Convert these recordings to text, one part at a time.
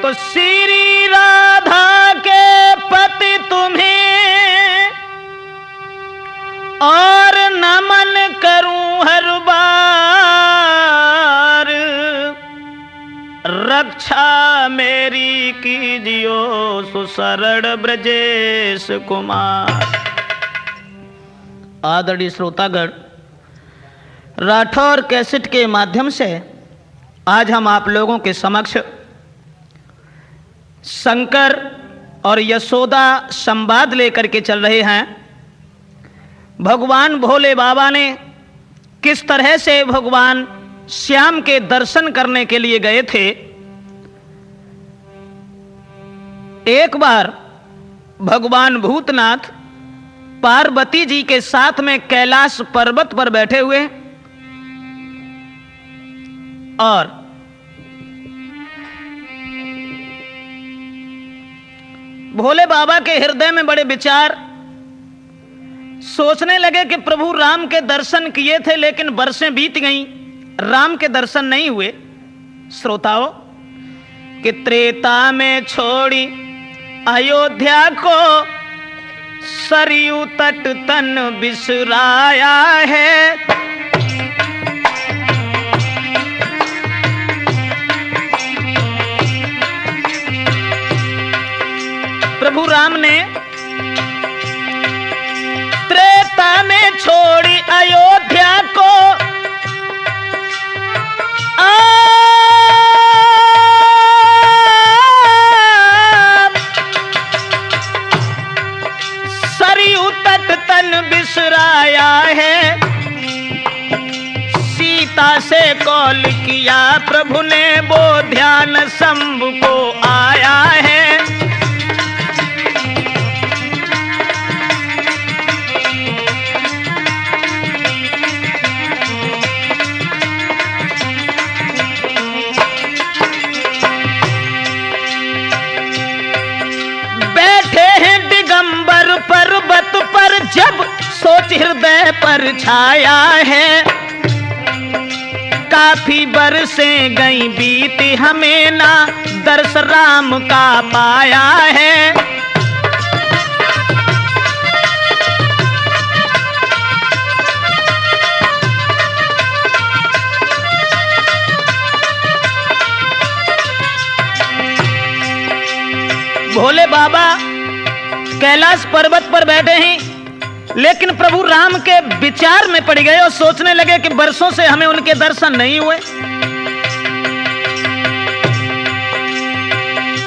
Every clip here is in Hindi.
तो श्री राधा के पति तुम्हें और नमन करूं हर बार, रक्षा मेरी कीजियो सुसरण ब्रजेश कुमार। आदरणीय श्रोतागण, राठौर कैसेट के माध्यम से आज हम आप लोगों के समक्ष शंकर और यशोदा संवाद लेकर के चल रहे हैं। भगवान भोले बाबा ने किस तरह से भगवान श्याम के दर्शन करने के लिए गए थे। एक बार भगवान भूतनाथ पार्वती जी के साथ में कैलाश पर्वत पर बैठे हुए और भोले बाबा के हृदय में बड़े विचार, सोचने लगे कि प्रभु राम के दर्शन किए थे लेकिन वर्षें बीत गईं, राम के दर्शन नहीं हुए। श्रोताओं, कि त्रेता में छोड़ी अयोध्या को सरयू तट तन बिसराया है। प्रभु राम ने त्रेता में छोड़ी अयोध्या को सरयू तट तन बिसराया है। सीता से कॉल किया प्रभु ने, वो ध्यान शंभु को आया है। पर्वत पर जब सोच हृदय पर छाया है। काफी बरसें गई बीती, हमें ना दर्श राम का पाया है। भोले बाबा कैलाश पर्वत पर बैठे हैं, लेकिन प्रभु राम के विचार में पड़ गए और सोचने लगे कि वर्षों से हमें उनके दर्शन नहीं हुए।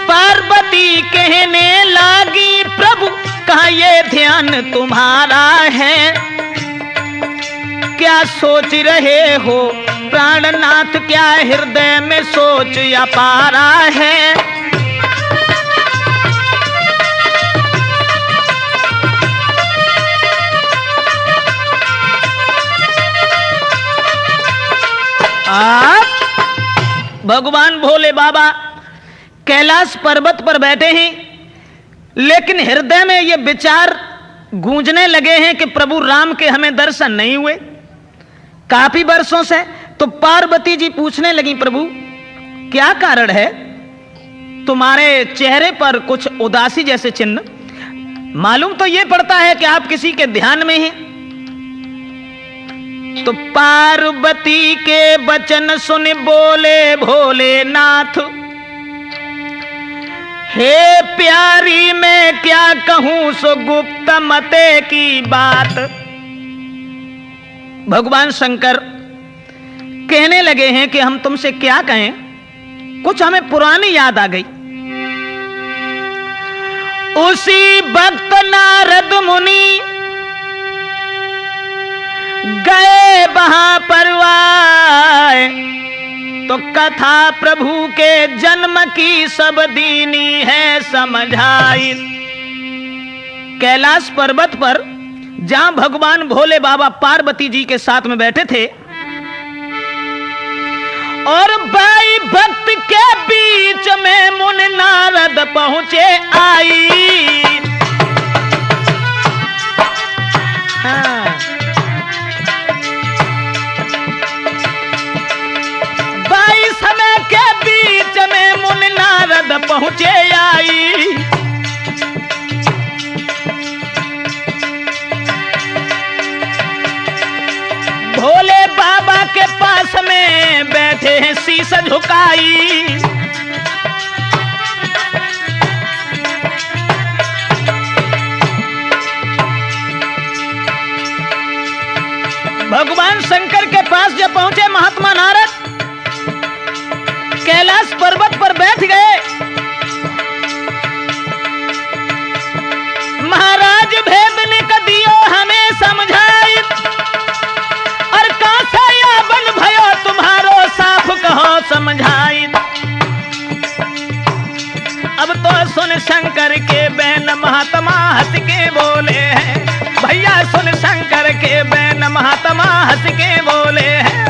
पार्वती कहने लगी, प्रभु कहाँ ये ध्यान तुम्हारा है? क्या सोच रहे हो प्राणनाथ, क्या हृदय में सोच अपारा है? भगवान भोले बाबा कैलाश पर्वत पर बैठे हैं, लेकिन हृदय में ये विचार गूंजने लगे हैं कि प्रभु राम के हमें दर्शन नहीं हुए काफी वर्षों से। तो पार्वती जी पूछने लगी, प्रभु क्या कारण है? तुम्हारे चेहरे पर कुछ उदासी जैसे चिन्ह, मालूम तो ये पड़ता है कि आप किसी के ध्यान में हैं। तो पार्वती के वचन सुन बोले भोलेनाथ, हे प्यारी मैं क्या कहूं सो गुप्त मते की बात। भगवान शंकर कहने लगे हैं कि हम तुमसे क्या कहें, कुछ हमें पुरानी याद आ गई। उसी वक्त नारद मुनि गए वहां परवाए, तो कथा प्रभु के जन्म की सब दीनी है समझाई। कैलाश पर्वत पर जहां भगवान भोले बाबा पार्वती जी के साथ में बैठे थे और भाई भक्त के बीच में मुनि नारद पहुंचे आई। हाँ। समय के बीच में मुनि नारद पहुंचे आई। भोले बाबा के पास में बैठे हैं शीश झुकाई। भगवान शंकर के पास जब पहुंचे महात्मा नारद, कैलाश पर्वत पर बैठ गए। महाराज भेद निक दियो हमें समझाई, और कासा या बन भयो तुम्हारो साफ कहो समझाई। अब तो सुन शंकर के बैन महात्मा हंस के बोले हैं, भैया सुन शंकर के बैन महात्मा हंस के बोले हैं।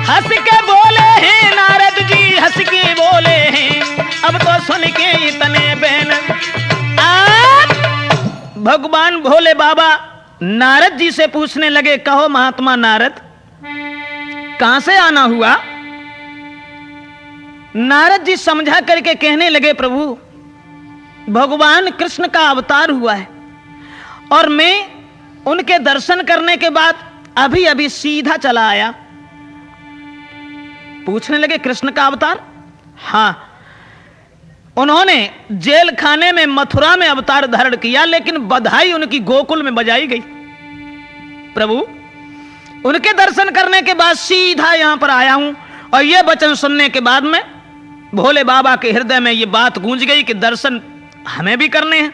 हंस के बोले हैं नारद जी, हंस के बोले हैं। अब तो सुन के इतने बैन। आप भगवान भोले बाबा नारद जी से पूछने लगे, कहो महात्मा नारद, कहां से आना हुआ? नारद जी समझा करके कहने लगे, प्रभु भगवान कृष्ण का अवतार हुआ है, और मैं उनके दर्शन करने के बाद अभी अभी सीधा चला आया। पूछने लगे, कृष्ण का अवतार? हां, उन्होंने जेल खाने में मथुरा में अवतार धारण किया, लेकिन बधाई उनकी गोकुल में बजाई गई। प्रभु उनके दर्शन करने के बाद सीधा यहां पर आया हूं, और यह वचन सुनने के बाद में भोले बाबा के हृदय में यह बात गूंज गई कि दर्शन हमें भी करने हैं,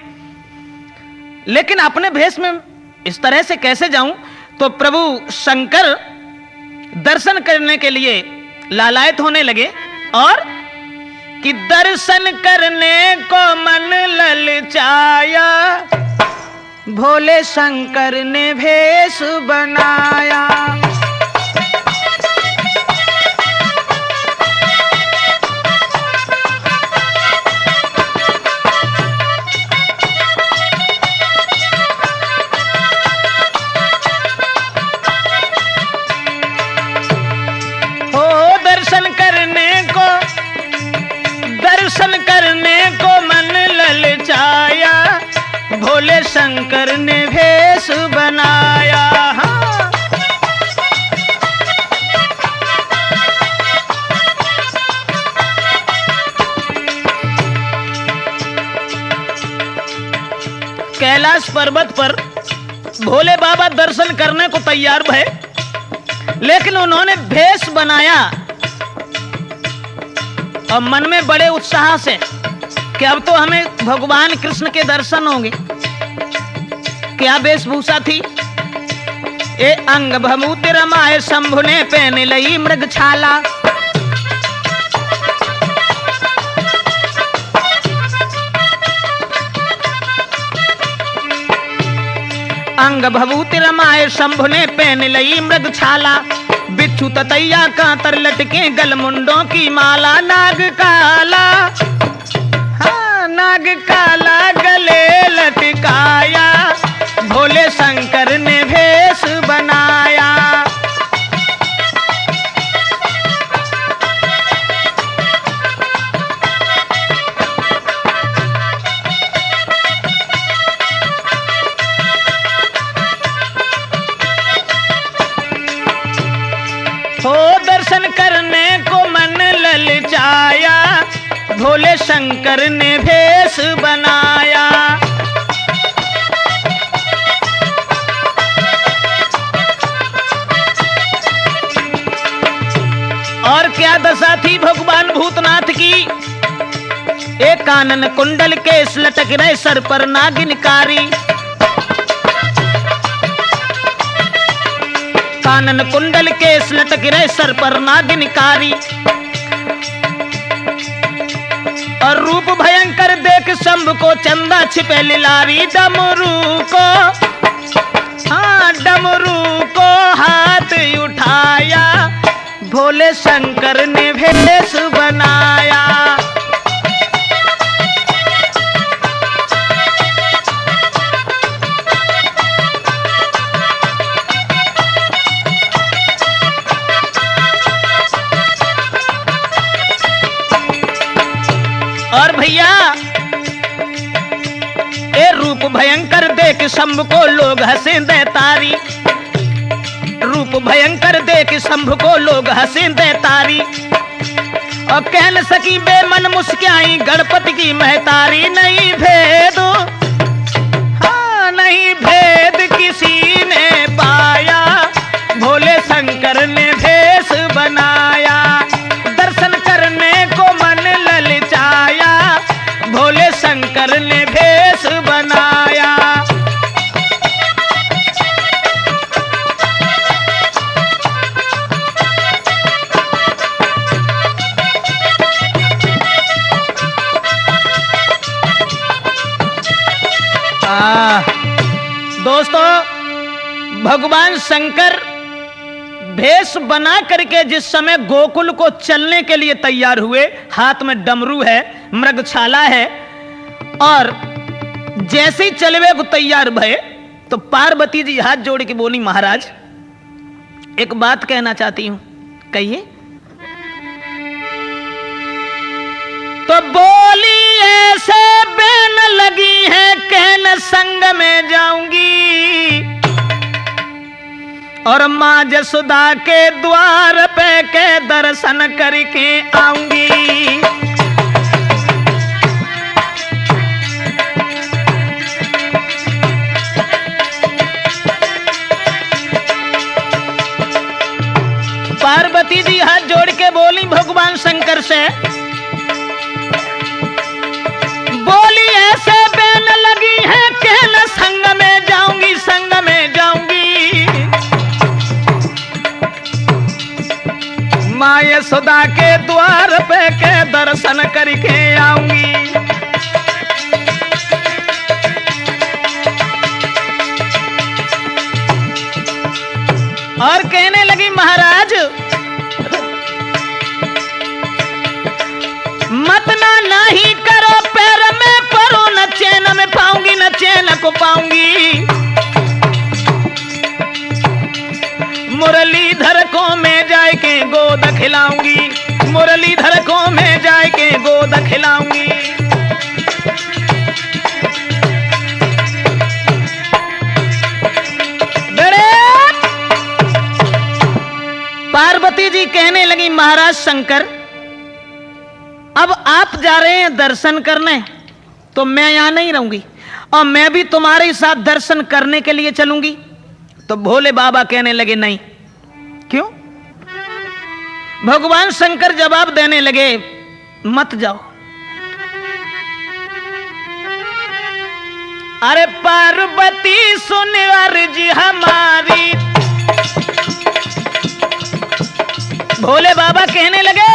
लेकिन अपने भेष में इस तरह से कैसे जाऊं? तो प्रभु शंकर दर्शन करने के लिए लालायत होने लगे, और कि दर्शन करने को मन ललचाया, भोले शंकर ने भेष बनाया। दर्शन करने को मन ललचाया, भोले शंकर ने भेष बनाया। हाँ। कैलाश पर्वत पर भोले बाबा दर्शन करने को तैयार भये, लेकिन उन्होंने भेष बनाया, और मन में बड़े उत्साह से कि अब तो हमें भगवान कृष्ण के दर्शन होंगे। क्या वेशभूषा थी? ए अंग भमूति रमाए शंभु ने पहन लई मृग छाला। अंग भभूति रमाए शंभु ने पहन लई मृग छाला। बिच्छू ततैया कांतर लटके गल मुंडों की माला। नाग काला, हाँ नाग काला गले लटकाया, भोले शंकर ने भेष बनाया। हो दर्शन करने को मन ललचाया, भोले शंकर ने भेष बनाया। और क्या दशा थी भगवान भूतनाथ की? एक कानन कुंडल केस लटक रहे सर पर नागिनकारी। कानन कुंडल केस लटक रहे सर पर नागिनकारी। और रूप भयंकर देख शंभ को चंदा छिपे लिलारी। डमरू को, हाँ डमरू को हाथ उठाया, भोले शंकर ने भेष बनाया। भयंकर देख शंभ को लोग हंसे दे तारी, रूप भयंकर देख शंभ को लोग हंसे दे तारी। और कह न सकी बेमन मुस्काई गणपति की महतारी। नहीं भेद, हाँ नहीं भेद किसी ने पाया, भोले शंकर ने भेष बनाया। दर्शन करने को मन ललचाया, भोले शंकर ने भेष बनाया। दोस्तों, भगवान शंकर भेष बना करके जिस समय गोकुल को चलने के लिए तैयार हुए, हाथ में डमरू है, मृगछाला है, और जैसे ही चलवे को तैयार भये तो पार्वती जी हाथ जोड़ के बोली, महाराज एक बात कहना चाहती हूं। कहिए। तो बोली ऐसे बेन लगी है, कहन संग में जाऊंगी, और मां जसोदा के द्वार पे के दर्शन करके आऊंगी। पार्वती जी हाथ जोड़ के बोली भगवान शंकर से, बोली ऐसे बेन लगी है, कहना संग में जाऊंगी, संग में जाऊंगी, मां यशोदा के द्वार पे के दर्शन करके आऊंगी। और कहने लगी, महाराज मत ना नहीं करो, पैर में परो, न चैन में पाऊंगी, न चैन को पाऊंगी। मुरलीधर को मैं जाए के गोद खिलाऊंगी, मुरलीधर को मैं जाए के गोद खिलाऊंगी। पार्वती जी कहने लगी, महाराज शंकर अब आप जा रहे हैं दर्शन करने, तो मैं यहां नहीं रहूंगी, और मैं भी तुम्हारे साथ दर्शन करने के लिए चलूंगी। तो भोले बाबा कहने लगे, नहीं। क्यों? भगवान शंकर जवाब देने लगे, मत जाओ। अरे पार्वती सुन अर्जी हमारी, भोले बाबा कहने लगे,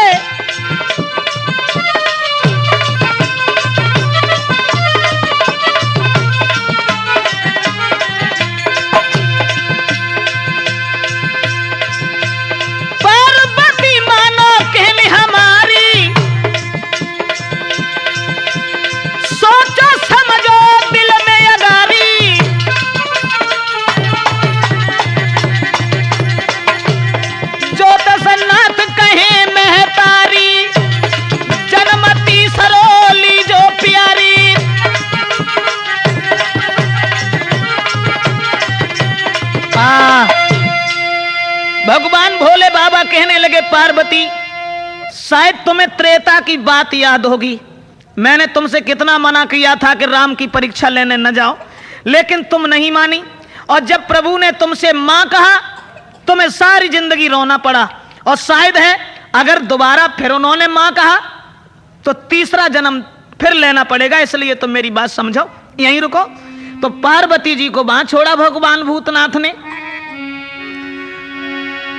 भगवान भोले बाबा कहने लगे, पार्वती शायद तुम्हें त्रेता की बात याद होगी। मैंने तुमसे कितना मना किया था कि राम की परीक्षा लेने न जाओ, लेकिन तुम नहीं मानी, और जब प्रभु ने तुमसे मां कहा, तुम्हें सारी जिंदगी रोना पड़ा। और शायद है अगर दोबारा फिर उन्होंने मां कहा तो तीसरा जन्म फिर लेना पड़ेगा, इसलिए तुम मेरी बात समझो, यहीं रुको। तो पार्वती जी को बांध छोड़ा भगवान भूतनाथ ने।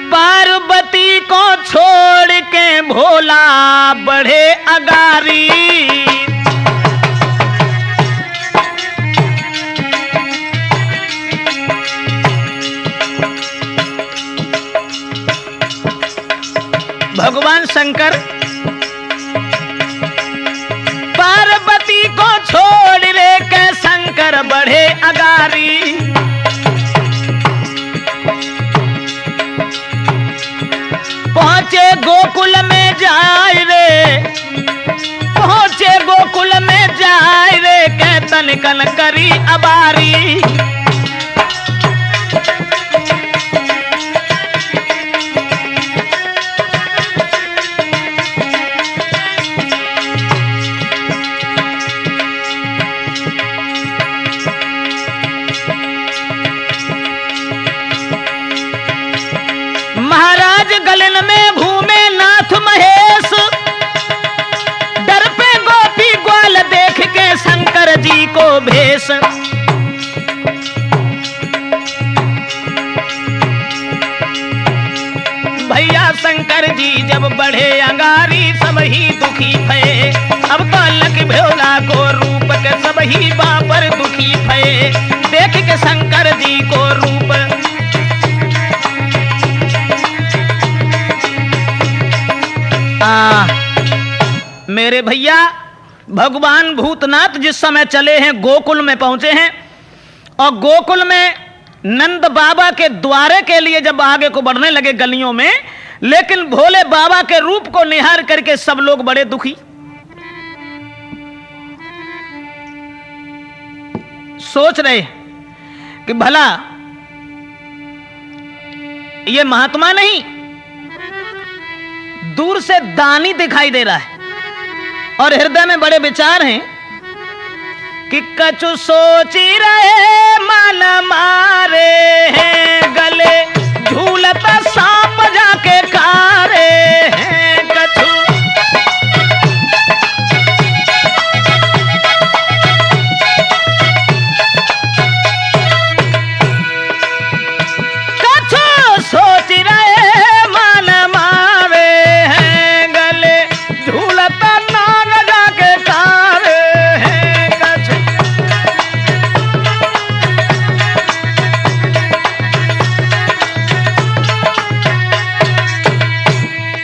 पार्वती को छोड़ के भोला बढ़े अगारी, भगवान शंकर पार्वती को छोड़ रे के शंकर बढ़े अगारी। पहुंचे गोकुल में जाए रे, पहुंचे गोकुल में जाए रे के तनिकन करी अबारी। महाराज गलन में घूमे नाथ महेश, डर पे गोपी ग्वाल देख के शंकर जी को भेष। भैया शंकर जी जब बढ़े अंगारी सब ही दुखी भये। अब तो लक भोला को रूप के सब ही बापर दुखी भये। देख के शंकर जी को रूप मेरे भैया भगवान भूतनाथ जिस समय चले हैं गोकुल में पहुंचे हैं, और गोकुल में नंद बाबा के द्वारे के लिए जब आगे को बढ़ने लगे गलियों में, लेकिन भोले बाबा के रूप को निहार करके सब लोग बड़े दुखी। सोच रहे कि भला ये महात्मा नहीं, दूर से दानी दिखाई दे रहा है, और हृदय में बड़े विचार हैं कि कछु सोची रहे मन मारे हैं, गले झूलता सांप जाके कारे हैं। कछु कछु सोची रहे मन मारे हैं, गले झूलता नाग जाके कारे हैं। कछु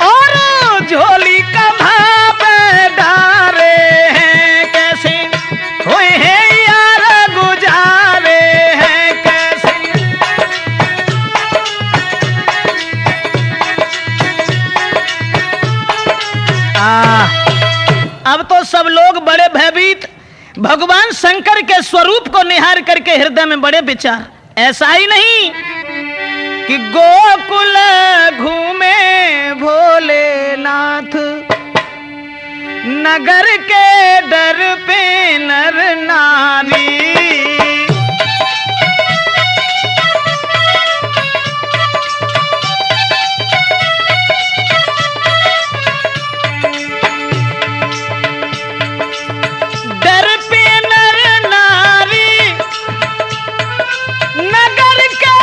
और झोली का भाप डारे हैं, कैसे हुए हैं यार गुजारे हैं। कैसे अब तो सब लोग बड़े भयभीत, भगवान शंकर के स्वरूप को निहार करके हृदय में बड़े विचार। ऐसा ही नहीं कि गोकुल घूमे भोलेनाथ, नगर के डर पे नर नारी। डर पे नर नारी, नगर के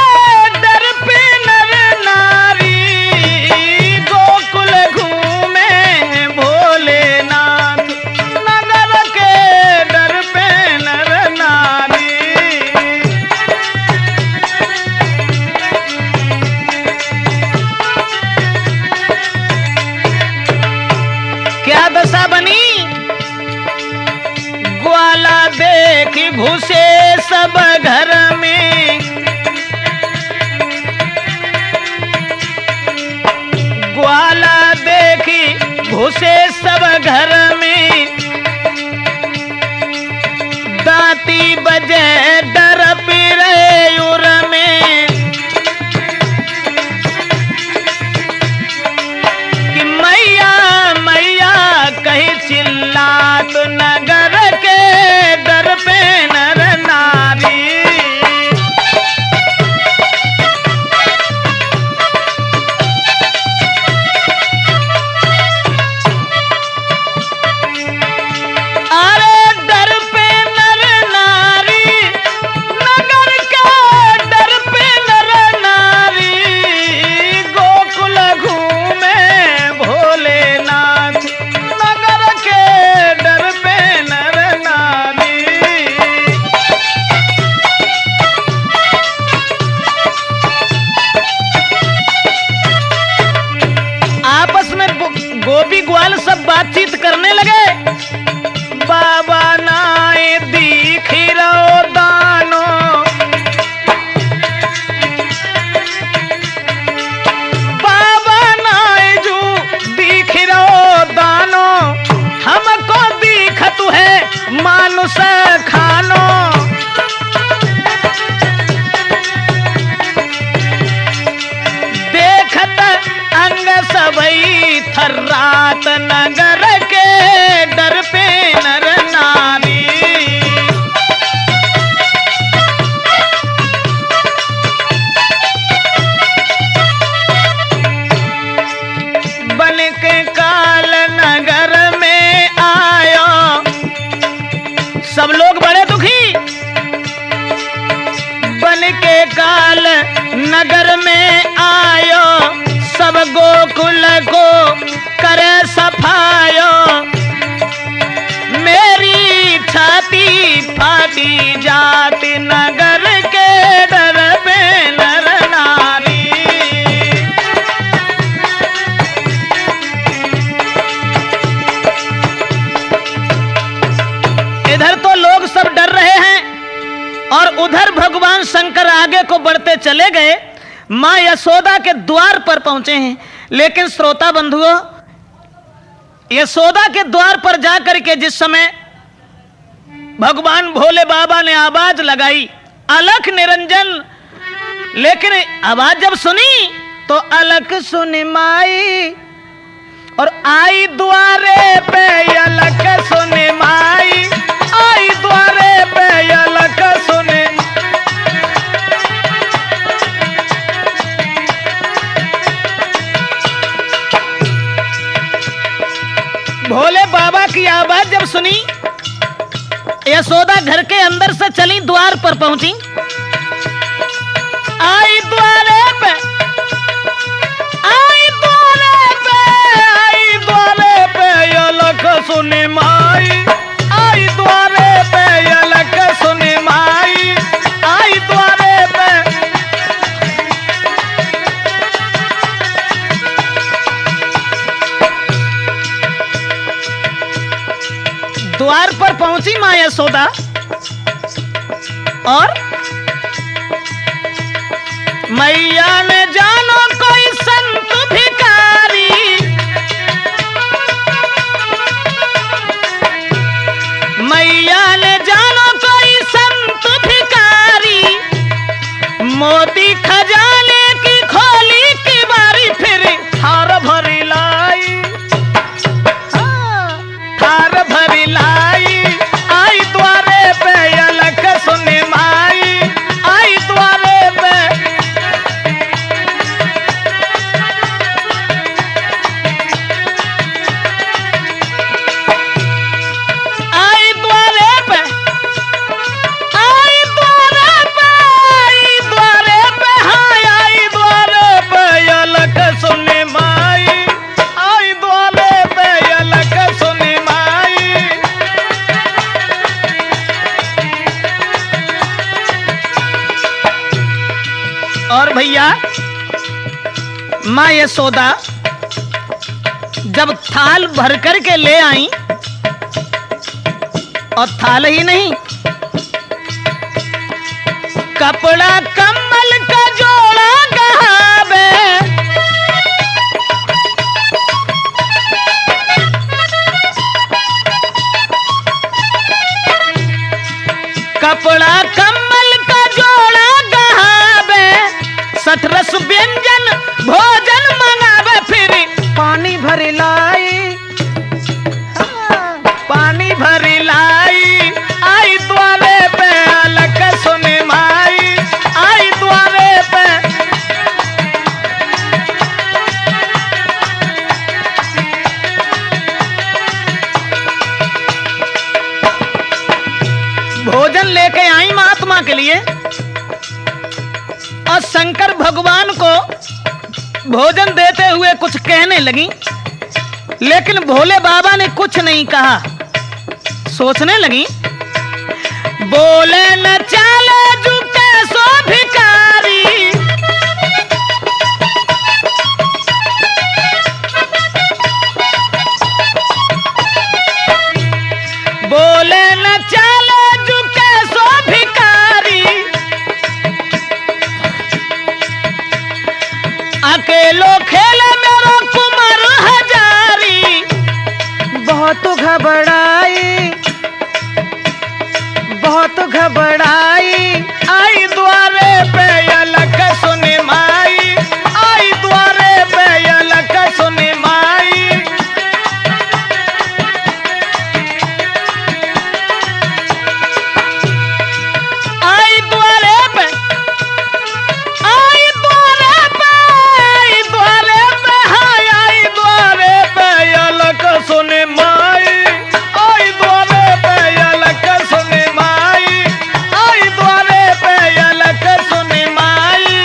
डर पे नर नारी, गोकुल घूमे भोलेनाथ, नगर के डर पे नर नारी। नगर में आयो सब गोकुल को करे सफायो, मेरी छाती फाटी जाती नगर के डर में नर नारी। इधर तो लोग सब डर रहे हैं और उधर भगवान शंकर आगे को बढ़ते चले गए, मां यशोदा के द्वार पर पहुंचे हैं। लेकिन श्रोता बंधुओं, यशोदा के द्वार पर जाकर के जिस समय भगवान भोले बाबा ने आवाज लगाई, अलख निरंजन, लेकिन आवाज जब सुनी तो अलख सुनी माई, और आई द्वारे पे अलख सुनी माई, आई द्वारे पे अलख सुनी। भोले बाबा की आवाज जब सुनी, यशोदा घर के अंदर से चली, द्वार पर पहुंची। आई द्वारे पे, आई द्वारे पे, आई द्वारे पे अलख सुनी माई, आई द्वारे पे अलख सुनी माई, आई द्वारे पे। द्वार पर पहुंची मां यशोदा और मैया ने जानो कोई संत भिखारी, मैया ने जानो कोई संत भिखारी, मोती खजाने की खोली की बारी, फिर थार भरी लाई, थार भरी लाई, आई द्वारे पे अलख सुनी माई, आई द्वारे पे। आई द्वारे पे, आई द्वारे पे, आई द्वारे पे, हाँ आई द्वारे पे अलख सुनी माई, आई द्वारे पे अलख सुनी माई। और भैया मां यशोदा जब थाल भर कर के ले आई, और थाल ही नहीं, कपड़ा कम्बल का जोड़ा गहावे, कपड़ा कम्बल का जोड़ा गहावे, सतरस व्यंजन भोजन मंगावे, फिर पानी भरी लाई, पानी भरी लाई, आई द्वारे पे अलख सुनी माई, आई द्वारे पे। भोजन लेके आई महात्मा के लिए, और शंकर भगवान को भोजन देते हुए कुछ कहने लगी, लेकिन भोले बाबा ने कुछ नहीं कहा। सोचने लगी, बोले न चाले झुके सो भिखारी, बोले न चाले झुके सो भिखारी, अकेलो खेले मेरो कुमार हजारी, बहुत घबराई, बहुत घबराई, आई द्वारे पे अलख सुनी माई, आई द्वारे पे अलख सुनी माई। आई द्वारे पे, आई द्वारे पे, आई द्वारे पे, हाय आई द्वारे पे अलख सुनी माई, आई द्वारे पे अलख सुनी माई, आई द्वारे पे अलख सुनी माई,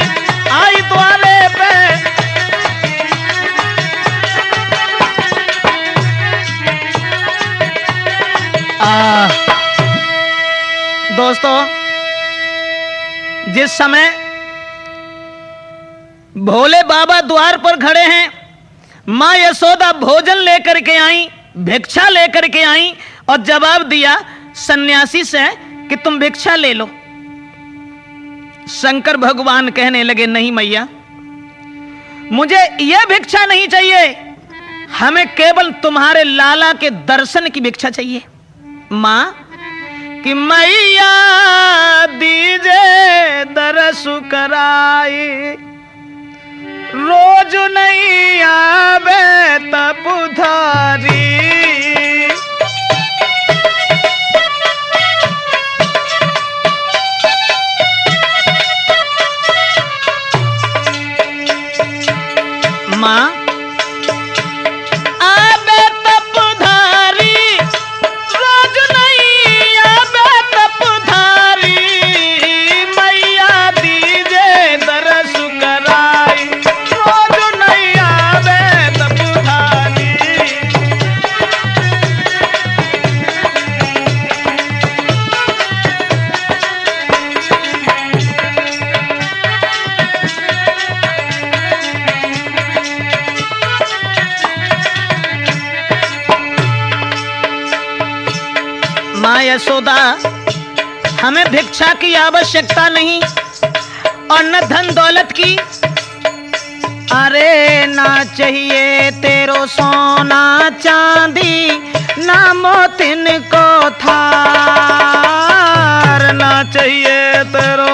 जिस समय भोले बाबा द्वार पर खड़े हैं, मां यशोदा भोजन लेकर के आई, भिक्षा लेकर के आई और जवाब दिया सन्यासी से कि तुम भिक्षा ले लो। शंकर भगवान कहने लगे नहीं मैया, मुझे यह भिक्षा नहीं चाहिए, हमें केवल तुम्हारे लाला के दर्शन की भिक्षा चाहिए। मां कि मैया दीजे दरस कराई, रोज नहीं आवे तपुधारी। मां आवे तपुधारी, रोज नहीं आवे तपुधारी, मैया दीजे दरस कराई, रोज नहीं आवे तपुधारी। मां यशोदा हमें भिक्षा की आवश्यकता नहीं और न धन दौलत की। अरे ना चाहिए तेरो सोना चांदी, ना मोतिन को थार, ना चाहिए तेरो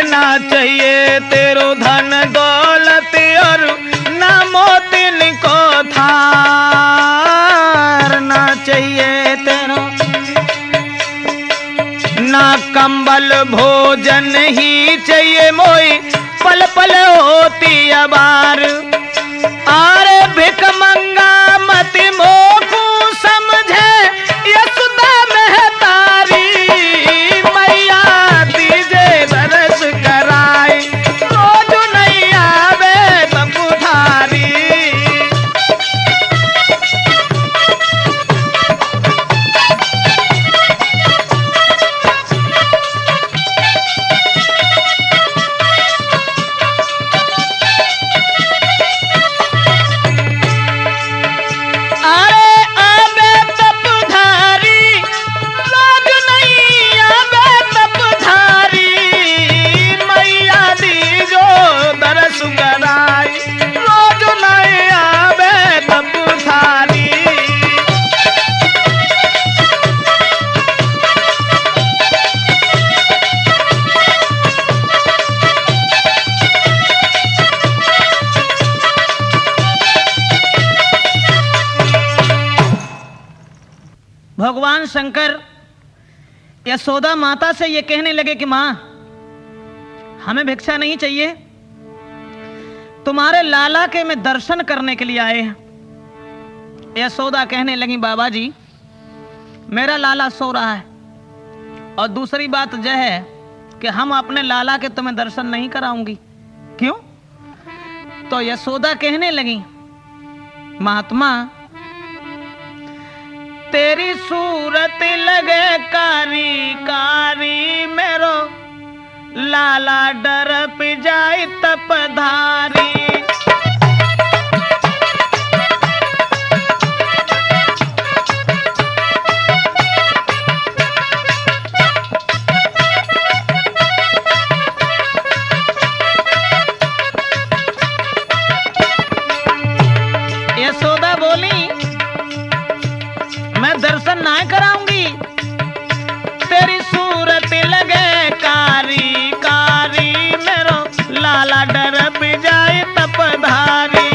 ना चाहिए तेरो धन दौलत और ना मोतिन को थार, ना चाहिए तेरो ना कंबल भोजन ही चाहिए मोई, पल पल होती अबार। आरे भिक मंगा मति मोकू समझे यशोदा महतारी, मैया दीजे दरस कराई, रोज नहीं आवे तपुधारी। भगवान शंकर यशोदा माता से ये कहने लगे कि मां हमें भिक्षा नहीं चाहिए, तुम्हारे लाला के में दर्शन करने के लिए आए हैं। यशोदा कहने लगी बाबा जी मेरा लाला सो रहा है और दूसरी बात यह है कि हम अपने लाला के तुम्हें दर्शन नहीं कराऊंगी। क्यों? तो यशोदा कहने लगी महात्मा तेरी सूरत लगे कारी कारी, मेरो लाला डर पी जाए तपधारी। यशोदा बोली मैं दर्शन ना कराऊंगी, तेरी सूरत लगे कारी कारी, मेरो लाला डर पी जाए तपधारी।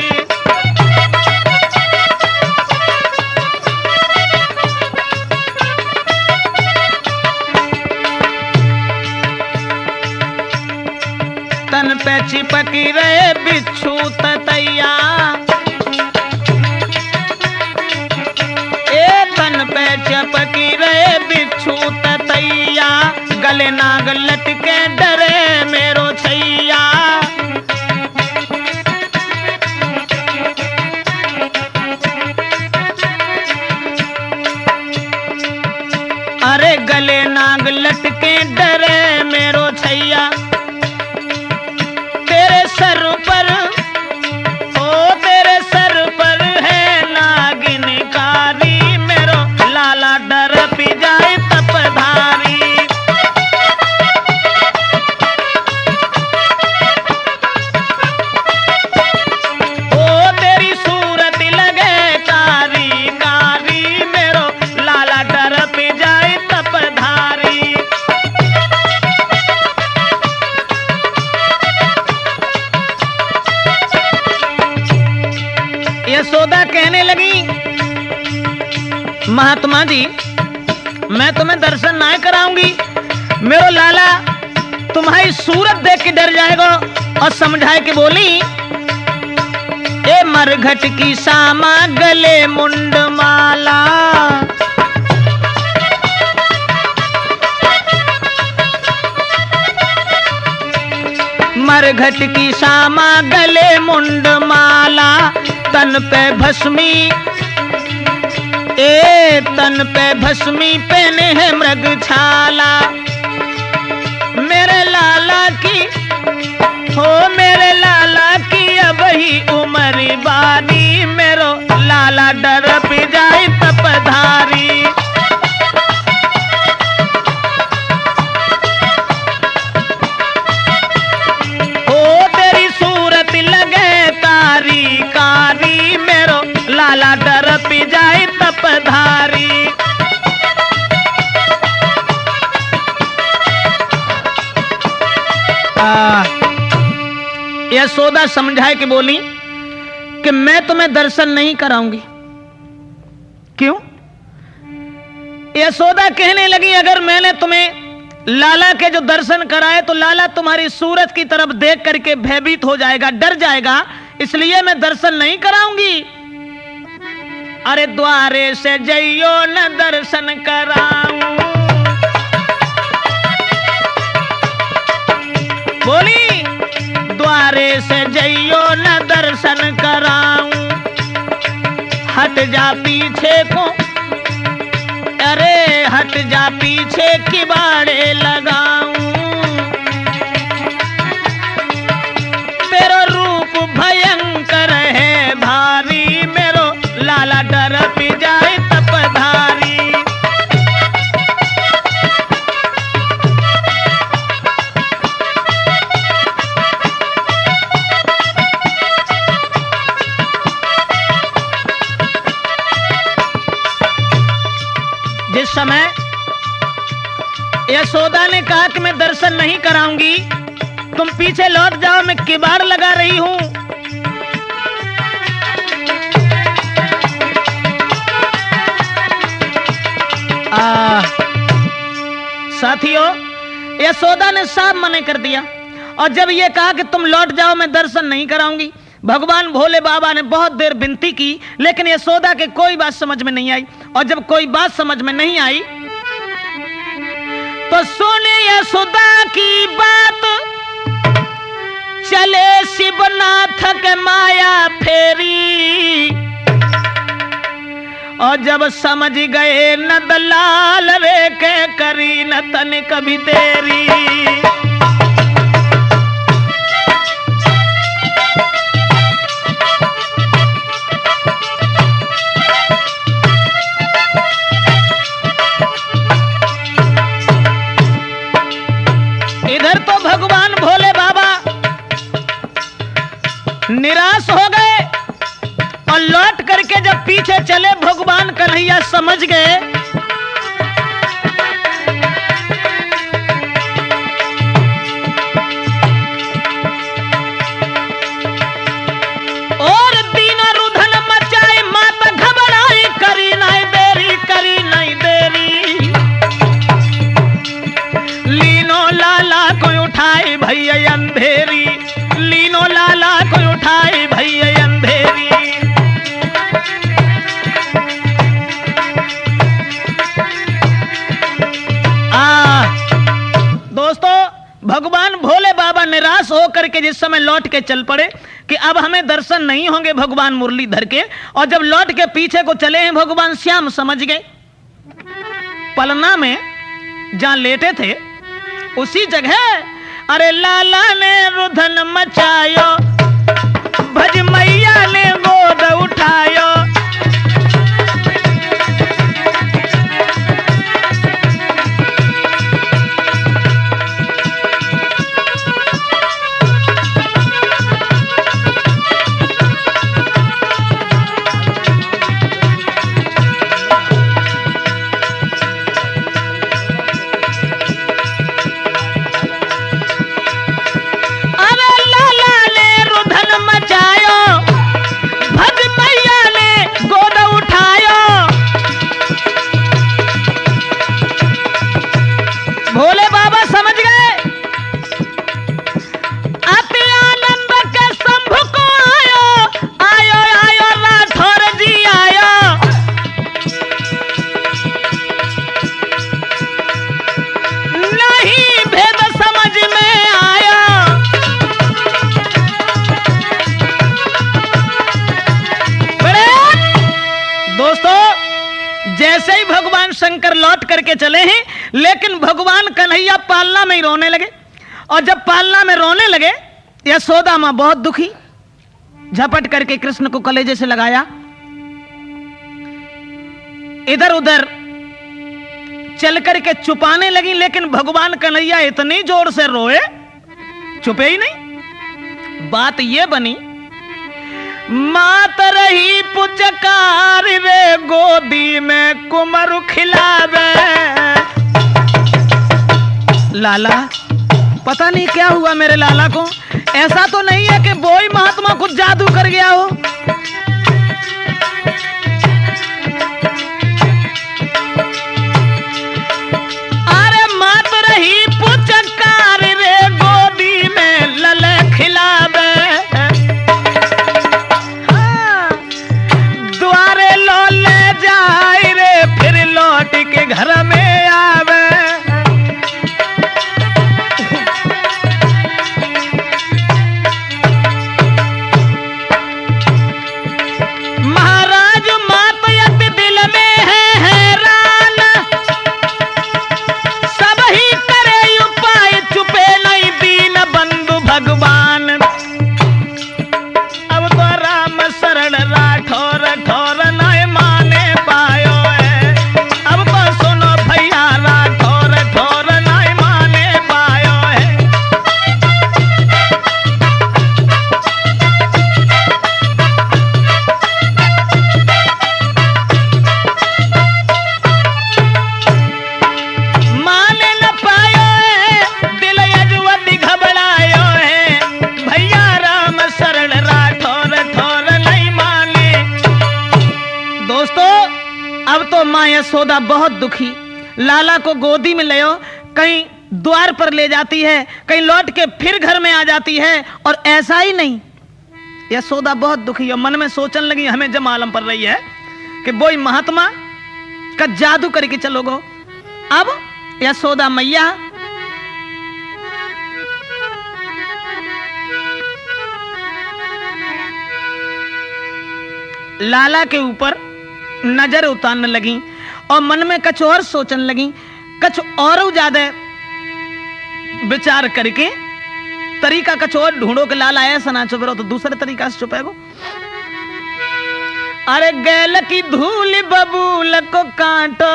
तन पे चिपकी रहे बिच्छू ततैया, तन पे चपकी रहे बिच्छू ततैया, गले नाग लटके डरे मेरो छैया। मृग लटके डरे मेरो छैया, तेरे सर पर तेरे सर पर है नागिन कारी, मेरो लाला डर पी जाए तपधारी। ओ तेरी सूरत लगे कारी कारी, मेरो लाला डर पी जाए तपधारी। यशोदा कहने लगी, महात्मा जी मैं तुम्हें दर्शन ना कराऊंगी, मेरो लाला तुम्हारी सूरत देख के डर जाएगा। और समझाए कि बोली, ए मरघट की सामा गले मुंड माला, मरघट की सामा गले मुंड माला, तन पे भस्मी तन पे भस्मी पहने है मृग छाला। मेरे लाला की मेरे लाला की अब ही उम्र बारी, मेरो लाला डर पी जाए तपधारी। ओ तेरी सूरत लगे कारी कारी, मेरो लाला डर पी जाए तपधारी। यशोदा समझाए कि बोली कि मैं तुम्हें दर्शन नहीं कराऊंगी। क्यों? यशोदा कहने लगी, अगर मैंने तुम्हें लाला के जो दर्शन कराए तो लाला तुम्हारी सूरत की तरफ देख करके भयभीत हो जाएगा, डर जाएगा, इसलिए मैं दर्शन नहीं कराऊंगी। अरे द्वारे से जइयो न दर्शन कराऊं, बोली द्वारे से जइयो न दर्शन कराऊं, हट जा पीछे को, अरे हट जा पीछे किबाड़े लगाऊं, तेरा रूप भयंकर है भारी, मेरो लाला डर पी जाए तपधारी। जिस समय यशोदा ने कहा कि मैं दर्शन नहीं कराऊंगी, तुम पीछे लौट जाओ, मैं किबाड़ लगा रही हूं, साथियों यशोदा ने साफ मना कर दिया। और जब ये कहा कि तुम लौट जाओ, मैं दर्शन नहीं कराऊंगी, भगवान भोले बाबा ने बहुत देर विनती की, लेकिन यशोदा के कोई बात समझ में नहीं आई। और जब कोई बात समझ में नहीं आई तो सुने यशोदा की बात, चले शिवनाथ के माया फेरी। और जब समझ गए नंदलाल रे के करी न तन कभी तेरी। इधर तो भगवान भोले बाबा निराश हो गए और लौट करके जब पीछे चले, भगवान कन्हैया समझ गए और दीना रुधन मचाए, माता घबराई, करी नहीं देरी, करी नहीं देरी। लीनो लाला को उठाए भैया अंधेरी, लीनो लाला को उठाए भैया अंधेरी। दोस्तों भगवान भोले बाबा निराश होकर के जिस समय लौट के चल पड़े कि अब हमें दर्शन नहीं होंगे भगवान मुरलीधर के, और जब लौट के पीछे को चले हैं भगवान श्याम समझ गए। पलना में जहां लेटे थे उसी जगह अरे लाला ने रुधन मचायो, भज मैया ने गोद उठायो। जैसे ही भगवान शंकर लौट करके चले हैं, लेकिन भगवान कन्हैया पालना में ही रोने लगे। और जब पालना में रोने लगे, यशोदा मां बहुत दुखी, झपट करके कृष्ण को कलेजे से लगाया, इधर उधर चल करके छुपाने लगी। लेकिन भगवान कन्हैया इतनी जोर से रोए, छुपे ही नहीं। बात यह बनी, मात रही पुचकार रे गोदी में कुमरु खिलावे। लाला, पता नहीं क्या हुआ मेरे लाला को, ऐसा तो नहीं है कि बोई महात्मा कुछ जादू कर गया हो। अरे मात रही पुचकार रे गोदी में लले खिलावे। के घर में आवे, महाराज मातयत दिल में है हैरान, सब ही करे उपाय छुपे नहीं दीन बंधु भगवान। अब तो राम शरण राठौर ठौर नहीं माने पायो, मां यशोदा बहुत दुखी, लाला को गोदी में ले, कहीं द्वार पर ले जाती है, कहीं लौट के फिर घर में आ जाती है। और ऐसा ही नहीं, यशोदा बहुत दुखी और मन में सोचने लगी, हमें जब मालूम पड़ रही है कि बोई महात्मा का जादू करके चलोगो। अब यशोदा मैया लाला के ऊपर नजर उतारने लगी और मन में कुछ और सोचने लगी, कुछ और ज्यादा विचार करके तरीका कुछ और ढूंढो कि लाला ऐसा ना छुपे रहो तो दूसरे तरीका से छुपेगो। अरे गैल की धूल बबूल को काटो,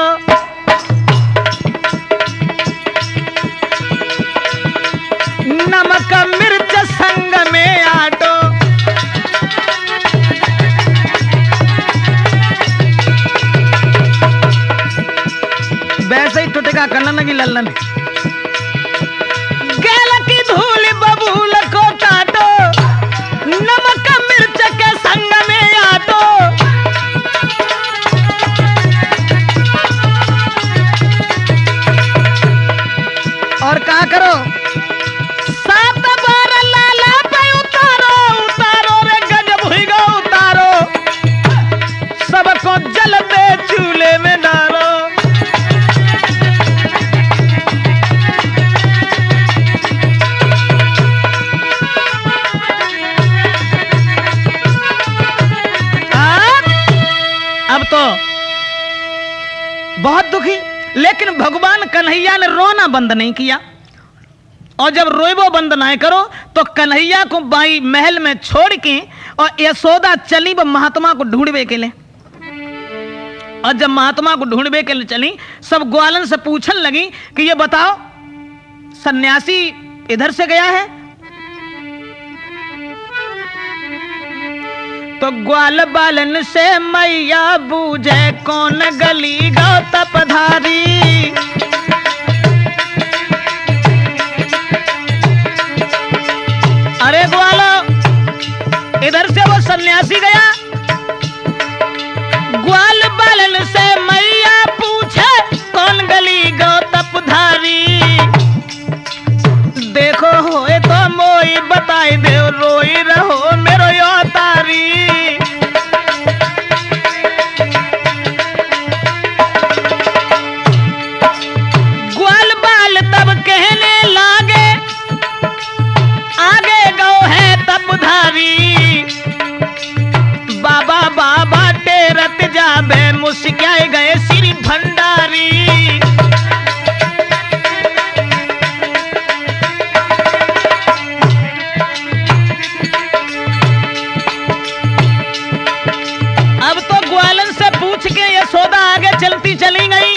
नमक मिर्च संग में आटो, वैसे ही टुटका करना लगी लल्लन। गैल की धूल बबूल को काटो, नमक मिर्च के संग में आटो। और क्या करो, 7 बार लाला पे उतारो, उतारो रे गजब हुई गो उतारो, सबको जलते चूल्हे में डालो। अब तो बहुत दुखी, लेकिन भगवान कन्हैया ने रोना बंद नहीं किया। और जब रोइबो बंद ना करो तो कन्हैया को बाई महल में छोड़ के और यशोदा चली वो महात्मा को ढूंढवे के लिए। और जब महात्मा को ढूंढवे के लिए चली, सब ग्वालन से पूछने लगी कि ये बताओ सन्यासी इधर से गया है? तो ग्वाल बालन से मैया बूझे कौन गली गौ तपधारी। अरे ग्वालो, इधर से वो सन्यासी गया। ग्वाल बालन से मैया पूछे कौन गली गौ तपधारी। देखो होए तो मोई बताई दे, रोई रहो मेरो यो तारी। ग्वाल बाल तब कहने लागे आगे गौ है तपधारी। बाबा बाबा टेरत जाबे मुस्काए गए श्री भंडारी। अब तो ग्वालन से पूछ के यशोदा आगे चलती चली गई।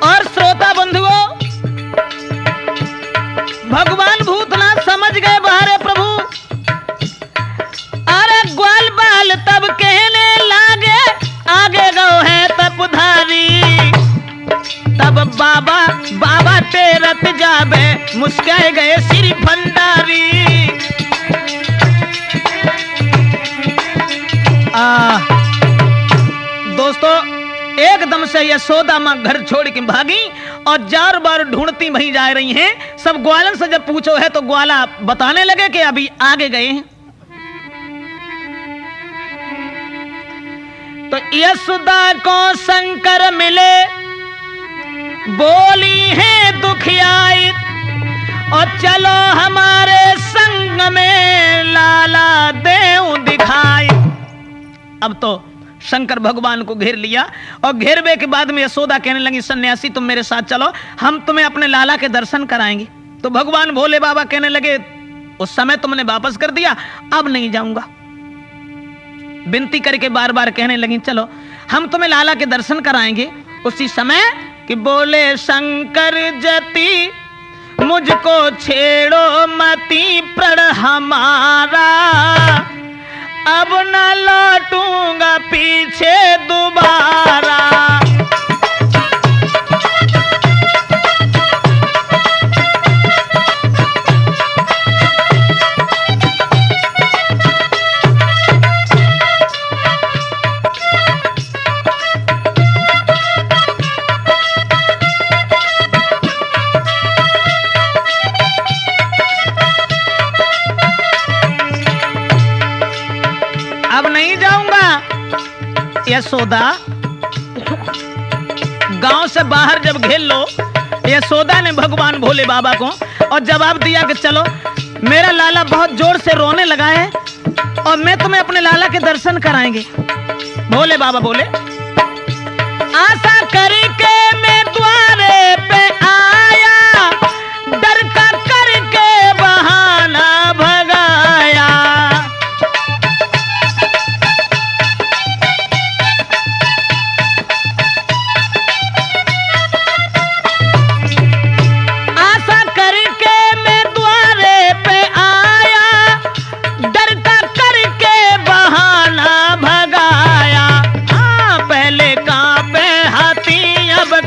और श्रोता बंधुओं, भगवान भूतनाथ समझ गए बाहरे प्रभु। अरे ग्वाल बाल तब कहने लागे आगे गौ है तपधारी। तब बाबा बाबा टेरत जाबे मुस्काए गए श्री भंडारी। दोस्तों, एकदम से यशोदा मां घर छोड़ के भागी और 4 बार ढूंढती वहीं जा रही हैं। सब ग्वालन से जब पूछो है तो ग्वाला बताने लगे कि अभी आगे गए हैं। तो यशोदा को शंकर मिले, बोली है दुखियाई और चलो हमारे संग में लाला देव दिखाई। अब तो शंकर भगवान को घेर लिया और घेरवे के बाद में यशोदा कहने लगी सन्यासी तुम मेरे साथ चलो, हम तुम्हें अपने लाला के दर्शन कराएंगे। तो भगवान भोले बाबा कहने लगे उस समय तुमने वापस कर दिया, अब नहीं जाऊंगा। विनती करके बार बार कहने लगी चलो हम तुम्हें लाला के दर्शन कराएंगे। उसी समय कि बोले शंकर जति मुझको छेड़ो मती प्रण हमारा। अब न लौटूंगा पीछे दोबारा। अब नहीं जाऊंगा। यशोदा गांव से बाहर जब घेर लो, यशोदा ने भगवान भोले बाबा को और जवाब दिया कि चलो मेरा लाला बहुत जोर से रोने लगा है और मैं तुम्हें अपने लाला के दर्शन कराएंगे। भोले बाबा बोले आशा करके मैं द्वारे पे आया, डर का करके बहाना भगाया। आशा करके मैं द्वारे पे आया, डर का करके बहाना भगाया। हाँ पहले कांपे हाथी अब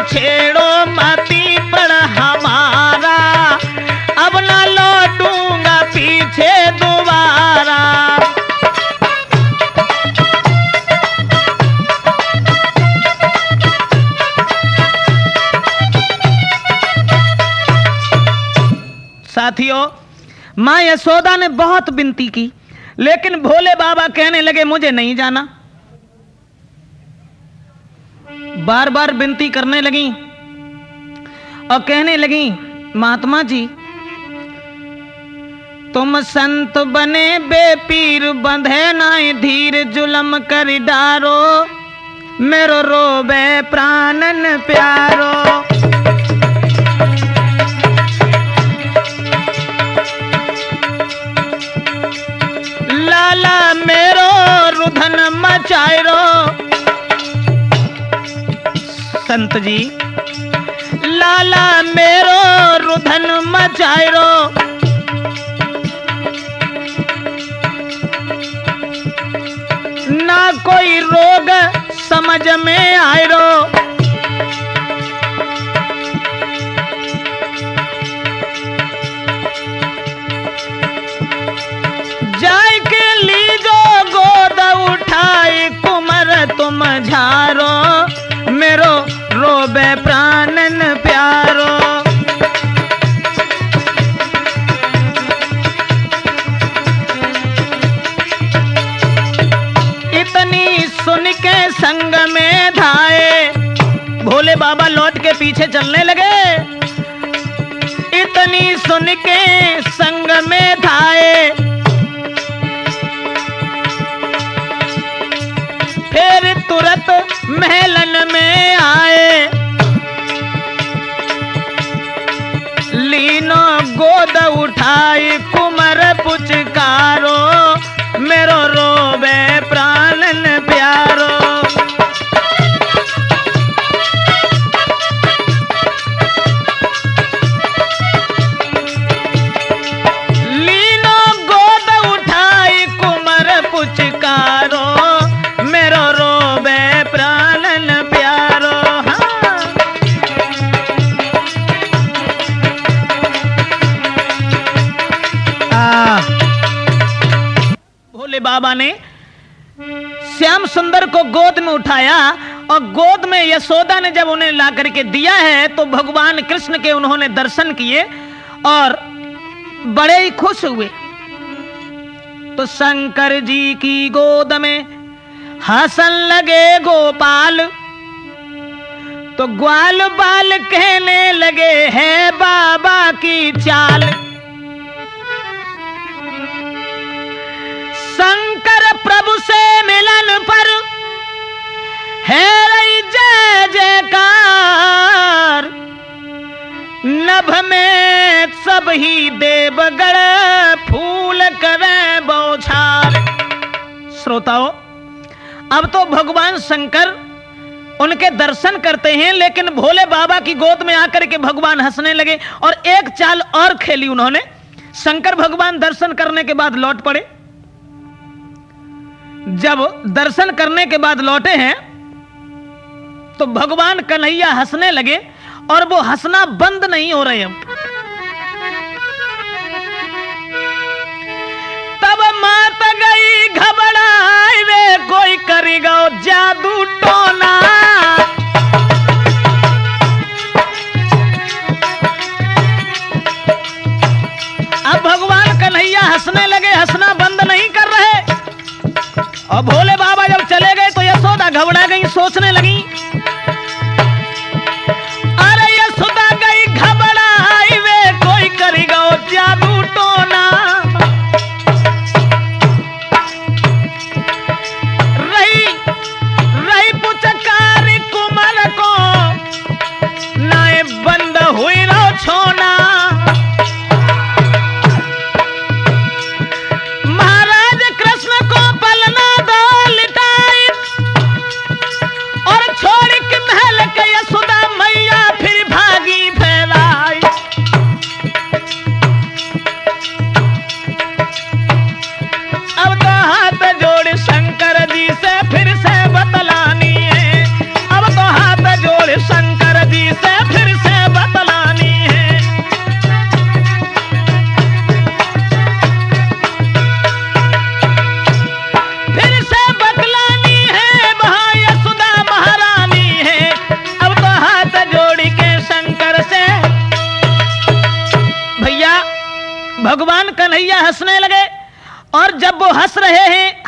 छेड़ो मती पड़ हमारा, अब ना लौटूंगा पीछे दोबारा। साथियों, मां यशोदा ने बहुत विनती की, लेकिन भोले बाबा कहने लगे मुझे नहीं जाना। बार बार विनती करने लगी और कहने लगी, महात्मा जी तुम संत बने बेपीर, बंधे नाई धीर, जुलम कर डारो, मेरो रोबे प्राणन प्यारो। लाला मेरो रुधन मचायरो, संत जी लाला मेरो रुधन मचायरो, ना कोई रोग समझ में आयरो। जाय के लीजो गोद उठाई, कुमर तुम झारो, मेरो रोबे प्राणन प्यारो। इतनी सुन के संग में धाए, भोले बाबा लौट के पीछे चलने लगे। इतनी सुन के संग में धाए, फिर तुरंत महलन में आए। लीनो गोद उठाई, कुमर पुचकारो, मेरो रोबे प्राणन प्यारो। लीनो गोद उठाई, कुमर पुचकारो, मेरो रोबे प्राणन प्यारो। भोले बाबा ने श्याम सुंदर को गोद में उठाया और गोद में यशोदा ने जब उन्हें ला करके दिया है तो भगवान कृष्ण के उन्होंने दर्शन किए और बड़े ही खुश हुए। तो शंकर जी की गोद में हंसन लगे गोपाल, तो ग्वाल बाल कहने लगे है बाबा की चाल। शंकर प्रभु से मिलन पर है रही जय जयकार, नभ में सब ही देवगण फूल करे बौछार। श्रोताओं, अब तो भगवान शंकर उनके दर्शन करते हैं, लेकिन भोले बाबा की गोद में आकर के भगवान हंसने लगे और एक चाल और खेली उन्होंने। शंकर भगवान दर्शन करने के बाद लौट पड़े। जब दर्शन करने के बाद लौटे हैं तो भगवान कन्हैया हंसने लगे और वो हंसना बंद नहीं हो रहे हैं। तब मात गई घबराई वे, कोई करेगा जादू टोना। अब भगवान कन्हैया हंसने लगे, हंसना बंद नहीं कर रहे। और भोले बाबा जब चले गए तो यशोदा घबरा गई, सोचने लगी अरे यशोदा गई घबराई वे, कोई करेगा जादू टोना। रही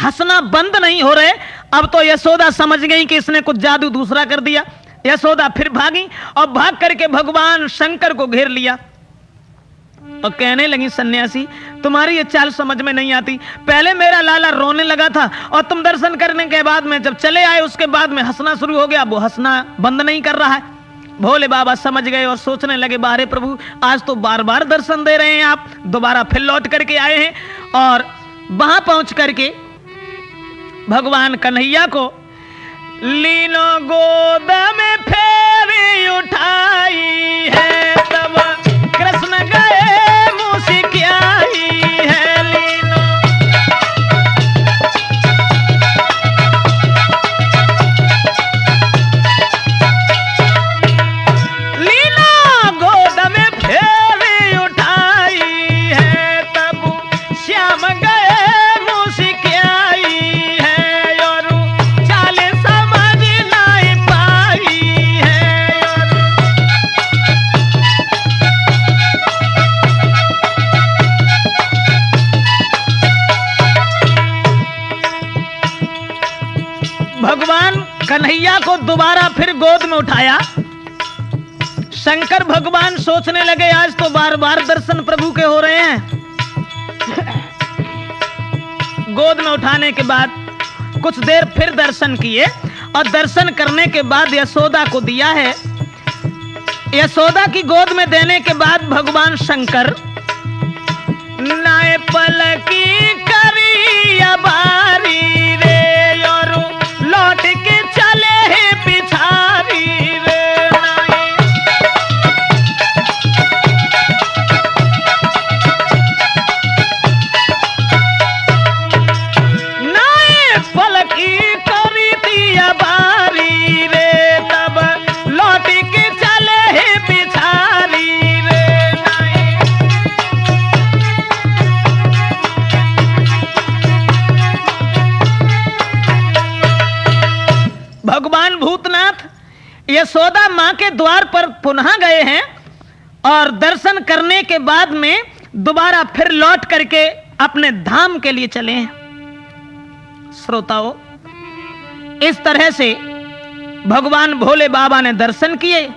हंसना बंद नहीं हो रहे। अब तो यशोदा समझ गई कि इसने कुछ जादू दूसरा कर दिया। यशोदा फिर भागी और भाग करके भगवान शंकर को घेर लिया और कहने लगी, सन्यासी तुम्हारी ये चाल समझ में नहीं आती। पहले मेरा लाला रोने लगा था और तुम दर्शन करने के बाद में जब चले आए उसके बाद में हंसना शुरू हो गया। वो हंसना बंद नहीं कर रहा है। भोले बाबा समझ गए और सोचने लगे, बारे प्रभु आज तो बार बार दर्शन दे रहे हैं आप, दोबारा फिर लौट करके आए हैं। और वहां पहुंच करके भगवान कन्हैया को लीनो गोद में फेरी उठाई है, तब कृष्ण गए मुस्कियाई है। लीनो गोद में फेरी उठाई है, तब श्याम गए मुस्कियाई है। और चाले समझ नहीं पाई है। भगवान कन्हैया को दोबारा फिर गोद में उठाया। शंकर भगवान सोचने लगे, आज तो बार बार दर्शन प्रभु के हो रहे हैं। गोद में उठाने के बाद कुछ देर फिर दर्शन किए और दर्शन करने के बाद यशोदा को दिया है। यशोदा की गोद में देने के बाद भगवान शंकर नाय पलकी करी अबारी रे, और लौट के चले हैं पिछारी रे। नाय पलकी करी थी अबारी रे, तब लौट के चले हैं पिछारी रे। भगवान भूतनाथ यशोदा मां के द्वार पर पुनः गए हैं और दर्शन करने के बाद में दोबारा फिर लौट करके अपने धाम के लिए चले हैं। श्रोताओं, इस तरह से भगवान भोले बाबा ने दर्शन किए।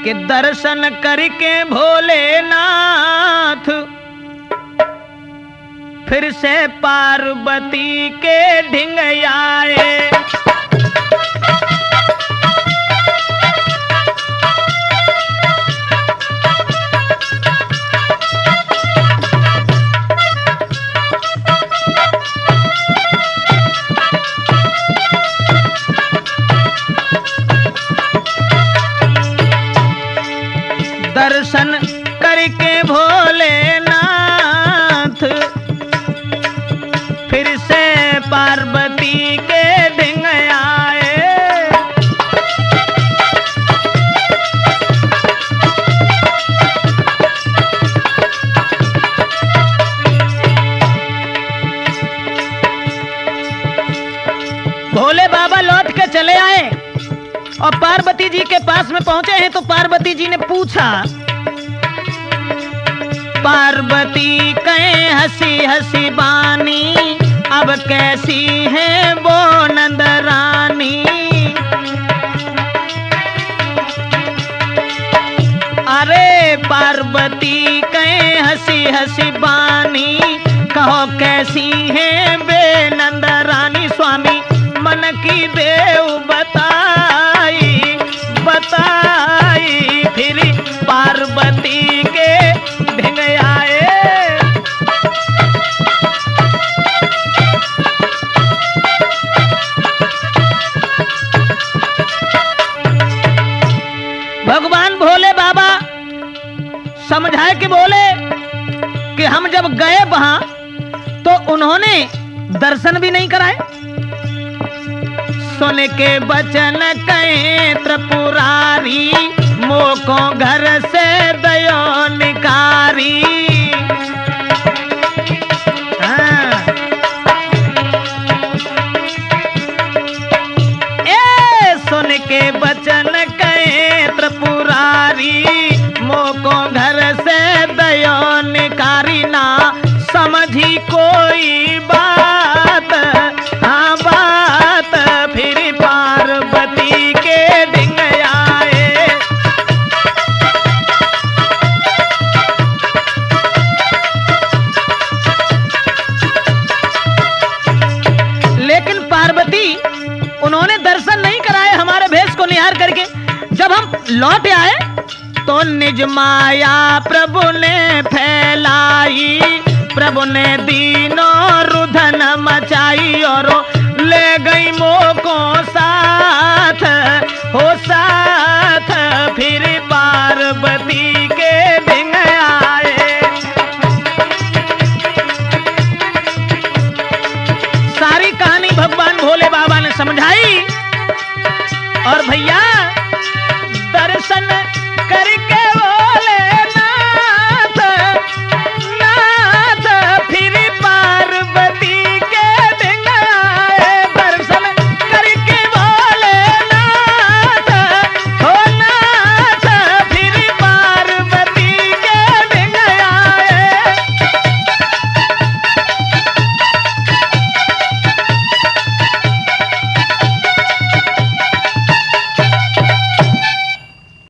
कि दर्शन करके भोलेनाथ फिर से पार्वती के ढिंग आए। दर्शन करके भोलेनाथ फिर से पार्वती के ढिंग आए। भोले बाबा लौट के चले आए और पार्वती जी के पास में पहुंचे हैं तो पार्वती जी ने पूछा, पार्वती कहे हंसी हंसी बानी, अब कैसी है वो नंद रानी। अरे पार्वती कहे हंसी हंसी बानी, कहो कैसी है वे नंद रानी। स्वामी मन की देव बताई बताई, फिर पार्वती के ढिंग आए। भगवान भोले बाबा समझाए कि बोले कि हम जब गए वहां तो उन्होंने दर्शन भी नहीं कराए। सुन के बचन कहे त्रिपुरारी, मोको घर से दयो निकारी। ए सुन के बचन कहे त्रिपुरारी, सूझी कोई बात, हाँ बात, फिर पार्वती के ढिंग आए। लेकिन पार्वती उन्होंने दर्शन नहीं कराए हमारे भेष को निहार करके। जब हम लौट आए तो निज माया प्रभु ने फैलाई, प्रभु ने दी